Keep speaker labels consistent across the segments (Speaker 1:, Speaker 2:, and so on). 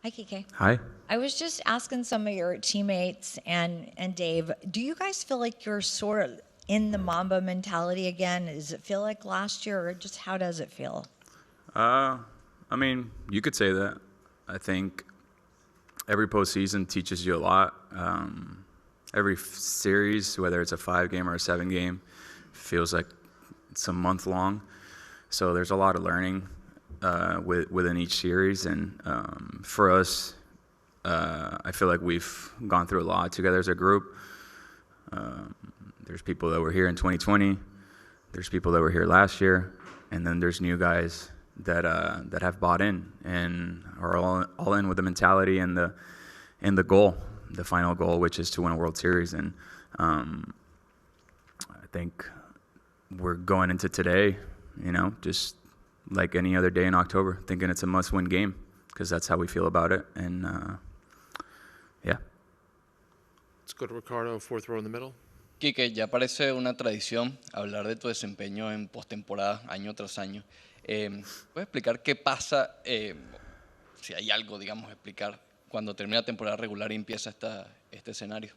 Speaker 1: Hi, Kiké.
Speaker 2: Hi.
Speaker 1: I was just asking some of your teammates and Dave, do you guys feel like you're sort of in the Mamba mentality again? Does it feel like last year, or just how does it feel?
Speaker 2: I mean, you could say that. I think every postseason teaches you a lot. Every series, whether it's a 5-game or a 7-game, feels like it's a month long. So there's a lot of learning within each series. And for us, I feel like we've gone through a lot together as a group. There's people that were here in 2020. There's people that were here last year. And then there's new guys that have bought in and are all in with the mentality and the goal, the final goal, which is to win a World Series. And I think we're going into today, just like any other day in October, thinking it's a must-win game because that's how we feel about it. And yeah.
Speaker 3: Let's go to Ricardo, fourth row in the middle.
Speaker 4: Kiké, ya parece una tradición hablar de tu desempeño en postemporada año tras año. ¿Puedes explicar qué pasa, si hay algo, digamos, explicar cuando termina la temporada regular y empieza este escenario?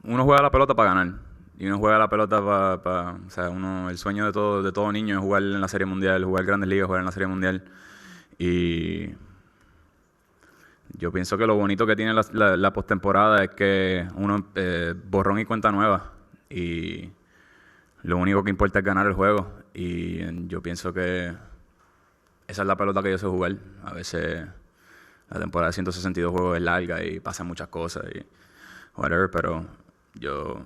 Speaker 2: Uno juega la pelota para ganar y uno juega la pelota o sea, el sueño de todo niño es jugar en la Serie Mundial, jugar Grandes Ligas, jugar en la Serie Mundial. Y yo pienso que lo bonito que tiene la postemporada es que uno borrón y cuenta nueva y lo único que importa es ganar el juego. Y yo pienso que esa es la pelota que yo sé jugar. A veces la temporada de 162 juegos es larga y pasan muchas cosas y whatever, pero yo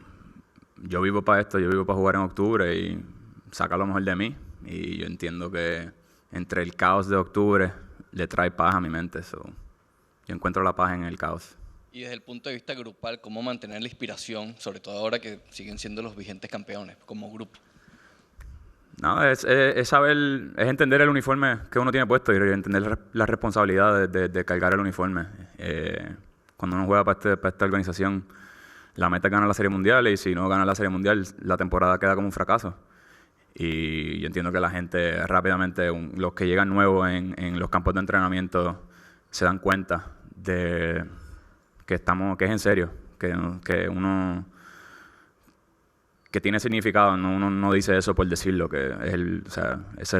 Speaker 2: vivo para esto, yo vivo para jugar en octubre y saca lo mejor de mí. Y yo entiendo que entre el caos de octubre le trae paz a mi mente. So, yo encuentro la paz en el caos.
Speaker 4: Y desde el punto de vista grupal, ¿cómo mantener la inspiración, sobre todo ahora que siguen siendo los vigentes campeones como grupo?
Speaker 2: No, es saber, es entender el uniforme que uno tiene puesto y entender la responsabilidad de cargar el uniforme. Cuando uno juega para esta organización, la meta es ganar la Serie Mundial y si no gana la Serie Mundial, la temporada queda como un fracaso. Y yo entiendo que la gente rápidamente, los que llegan nuevos en los campos de entrenamiento, se dan cuenta de que es en serio, que uno que tiene significado, uno no dice eso por decirlo, que es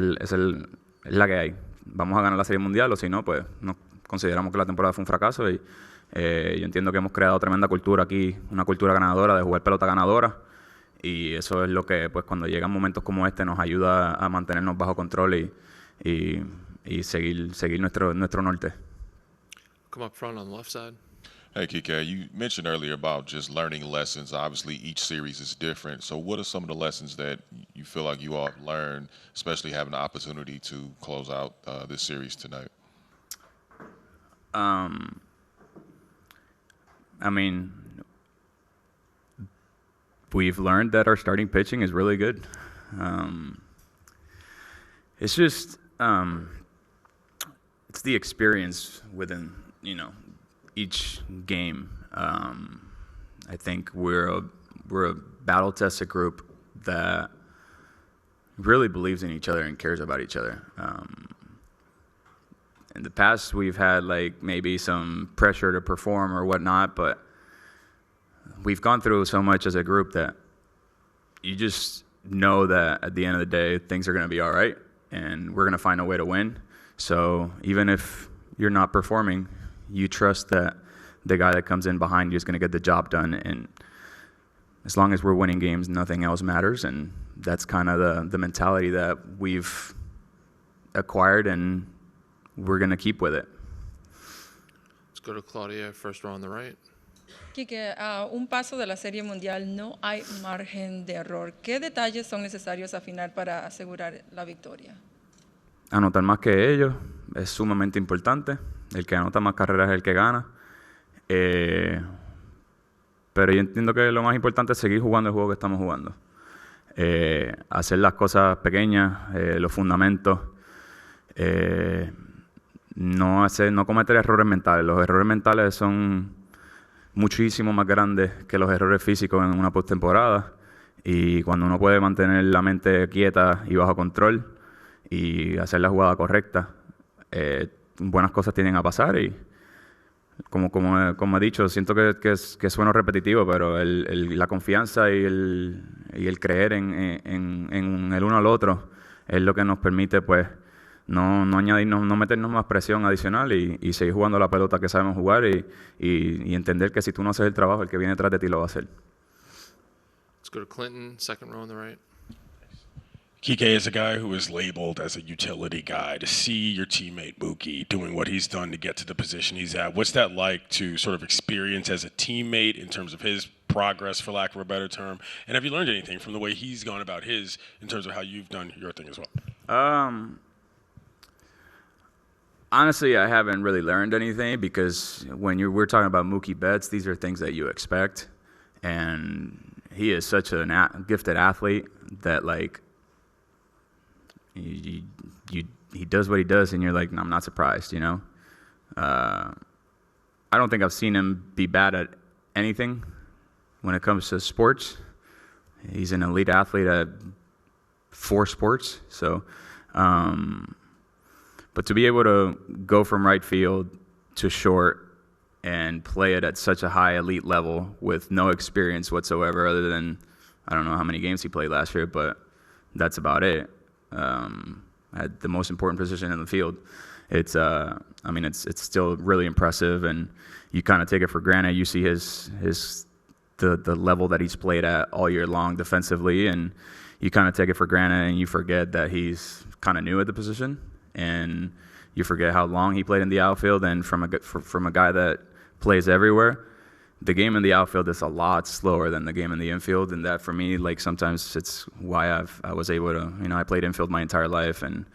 Speaker 2: la que hay. Vamos a ganar la Serie Mundial o si no, pues no consideramos que la temporada fue un fracaso y yo entiendo que hemos creado tremenda cultura aquí, una cultura ganadora, de jugar pelota ganadora y eso es lo que pues cuando llegan momentos como este nos ayuda a mantenernos bajo control y seguir nuestro norte.
Speaker 3: Come up front on the left side.
Speaker 5: Hey, Kiké, you mentioned earlier about just learning lessons. Obviously, each series is different. So what are some of the lessons that you feel like you all have learned, especially having the opportunity to close out this series tonight?
Speaker 2: I mean, we've learned that our starting pitching is really good. It's just, it's the experience within, each game. I think we're a battle-tested group that really believes in each other and cares about each other. In the past, we've had maybe some pressure to perform or whatnot, but we've gone through so much as a group that you just know that at the end of the day, things are going to be all right, and we're going to find a way to win. So even if you're not performing, you trust that the guy that comes in behind you is going to get the job done. And as long as we're winning games, nothing else matters. And that's kind of the mentality that we've acquired, and we're going to keep with it.
Speaker 3: Let's go to Claudia, first row on the right.
Speaker 6: Kiké, a un paso de la Serie Mundial no hay margen de error. ¿Qué detalles son necesarios afinar para asegurar la victoria?
Speaker 2: Anotar más que ellos es sumamente importante. El que anota más carreras es el que gana. Pero yo entiendo que lo más importante es seguir jugando el juego que estamos jugando. Hacer las cosas pequeñas, los fundamentos. No cometer errores mentales. Los errores mentales son muchísimo más grandes que los errores físicos en una postemporada. Y cuando uno puede mantener la mente quieta y bajo control y hacer la jugada correcta, buenas cosas tienden a pasar y como he dicho, siento que sueno repetitivo, pero la confianza y el creer en el uno al otro es lo que nos permite pues no añadirnos, no meternos más presión adicional y seguir jugando la pelota que sabemos jugar y entender que si tú no haces el trabajo, el que viene detrás de ti lo va a hacer.
Speaker 3: Let's go to Clinton, second row on the right.
Speaker 7: Kiké is a guy who is labeled as a utility guy. To see your teammate Mookie doing what he's done to get to the position he's at, what's that like to sort of experience as a teammate in terms of his progress, for lack of a better term? And have you learned anything from the way he's gone about his in terms of how you've done your thing as well?
Speaker 2: Honestly, I haven't really learned anything because when we're talking about Mookie Betts, these are things that you expect. And he is such a gifted athlete that, like, he does what he does, and you're like, I'm not surprised, you know? I don't think I've seen him be bad at anything when it comes to sports. He's an elite athlete at 4 sports, so... but to be able to go from right field to short and play it at such a high elite level with no experience whatsoever other than, I don't know how many games he played last year, but that's about it. At the most important position in the field. It's still really impressive, and you kind of take it for granted. You see the level that he's played at all year long defensively, and you kind of take it for granted, and you forget that he's kind of new at the position, and you forget how long he played in the outfield. And from a guy that plays everywhere, the game in the outfield is a lot slower than the game in the infield, and that for me, like, sometimes it's why I was able to, I played infield my entire life, and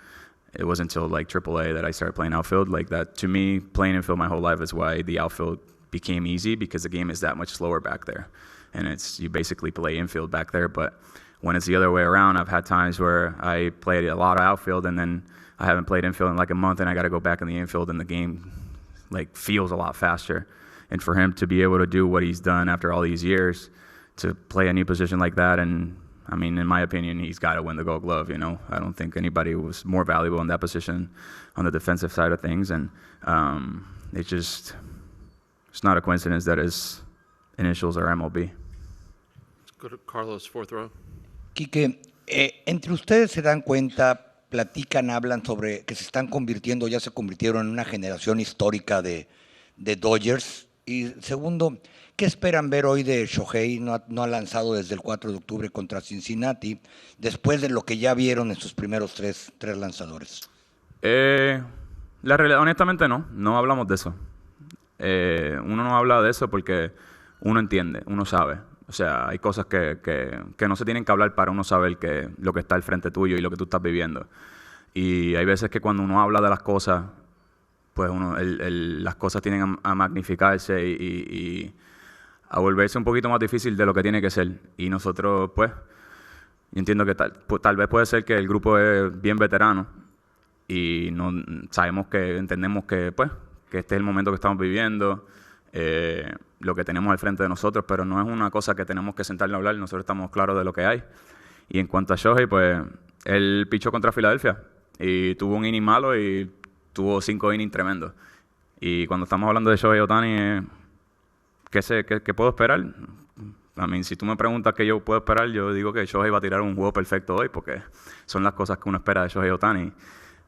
Speaker 2: it wasn't until like AAA that I started playing outfield. Like that, to me, playing infield my whole life is why the outfield became easy, because the game is that much slower back there, and you basically play infield back there. But when it's the other way around, I've had times where I played a lot of outfield, and then I haven't played infield in like a month, and I got to go back in the infield, and the game like feels a lot faster. And for him to be able to do what he's done after all these years, to play a new position like that, and I mean, in my opinion, he's got to win the Gold Glove. I don't think anybody was more valuable in that position on the defensive side of things, and it's not a coincidence that his initials are MLB.
Speaker 3: Let's go to Carlos, fourth row.
Speaker 8: Kiké, entre ustedes se dan cuenta, platican, hablan sobre que se están convirtiendo, ya se convirtieron en una generación histórica de Dodgers. Y segundo, ¿qué esperan ver hoy de Shohei? No ha lanzado desde el 4 de octubre contra Cincinnati, después de lo que ya vieron en sus primeros tres lanzadores.
Speaker 2: La realidad, honestamente, no hablamos de eso. Uno no habla de eso porque uno entiende, uno sabe. O sea, hay cosas que no se tienen que hablar para uno saber lo que está al frente tuyo y lo que tú estás viviendo. Y hay veces que cuando uno habla de las cosas, pues las cosas tienen a magnificarse y a volverse un poquito más difícil de lo que tiene que ser. Y nosotros, pues, yo entiendo que tal vez puede ser que el grupo es bien veterano y entendemos que este es el momento que estamos viviendo, lo que tenemos al frente de nosotros, pero no es una cosa que tenemos que sentarnos a hablar. Nosotros estamos claros de lo que hay. Y en cuanto a Shohei, pues, él pichó contra Filadelfia y tuvo un inning malo y tuvo 5 innings tremendos. Y cuando estamos hablando de Shohei Ohtani, ¿qué puedo esperar? Si tú me preguntas qué yo puedo esperar, yo digo que Shohei va a tirar un juego perfecto hoy, porque son las cosas que uno espera de Shohei Ohtani.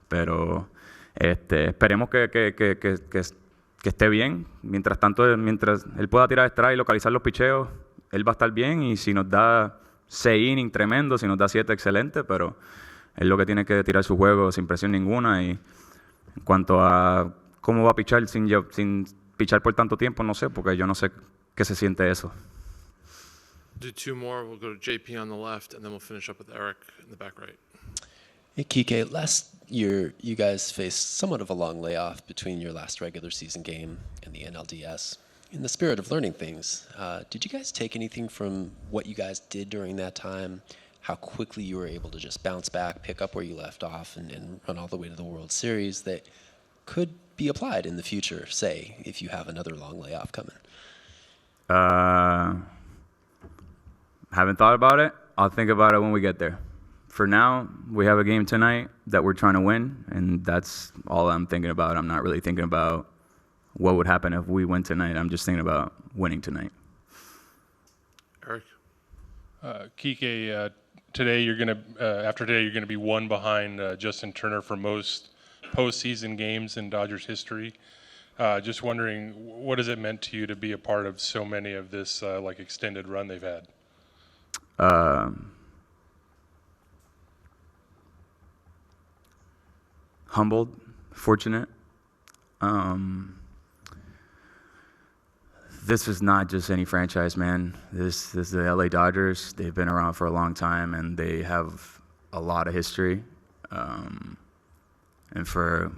Speaker 2: Pero esperemos que esté bien. Mientras tanto, mientras él pueda tirar strike y localizar los picheos, él va a estar bien. Y si nos da 6 innings tremendo, si nos da 7, excelente. Pero él lo que tiene que tirar su juego sin presión ninguna. Y en cuanto a cómo va a pichar sin pichar por tanto tiempo, no sé, porque yo no sé qué se siente eso.
Speaker 3: Do 2 more. We'll go to JP on the left, and then we'll finish up with Eric in the back right.
Speaker 9: Hey, Kiké, last year you guys faced somewhat of a long layoff between your last regular season game and the NLDS. In the spirit of learning things, did you guys take anything from what you guys did during that time, how quickly you were able to just bounce back, pick up where you left off, and run all the way to the World Series that could be applied in the future, say, if you have another long layoff coming?
Speaker 2: Haven't thought about it. I'll think about it when we get there. for now, we have a game tonight that we're trying to win, and that's all I'm thinking about. I'm not really thinking about what would happen if we win tonight. I'm just thinking about winning tonight.
Speaker 3: Eric?
Speaker 10: Kiké, today you're going to after today you're going to be one behind Justin Turner for most postseason games in Dodgers history. Just wondering, what has it meant to you to be a part of so many of this like extended run they've had?
Speaker 2: Humbled, fortunate. This is not just any franchise, man. This is the LA Dodgers. They've been around for a long time, and they have a lot of history. And for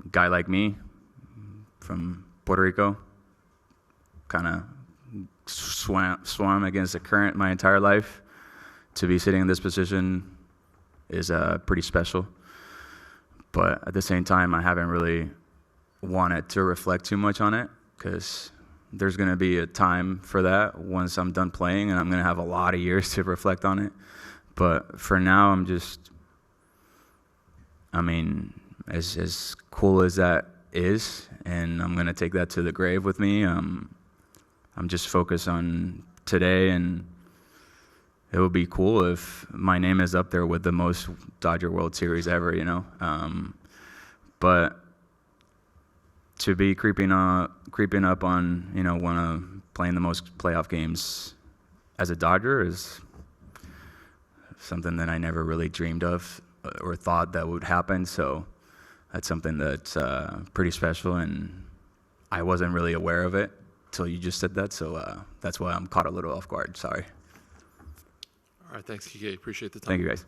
Speaker 2: a guy like me from Puerto Rico, kind of swam against the current my entire life, to be sitting in this position is pretty special. But at the same time, I haven't really wanted to reflect too much on it, because there's going to be a time for that once I'm done playing, and I'm going to have a lot of years to reflect on it. But for now, as cool as that is, and I'm going to take that to the grave with me, I'm just focused on today, and it would be cool if my name is up there with the most Dodger World Series ever, you know. But to be creeping up on, you know, playing the most playoff games as a Dodger is something that I never really dreamed of or thought that would happen. So that's something that's pretty special, and I wasn't really aware of it till you just said that. So that's why I'm caught a little off guard. Sorry.
Speaker 3: All right, thanks, Kiké. Appreciate the time.
Speaker 2: Thank you, guys.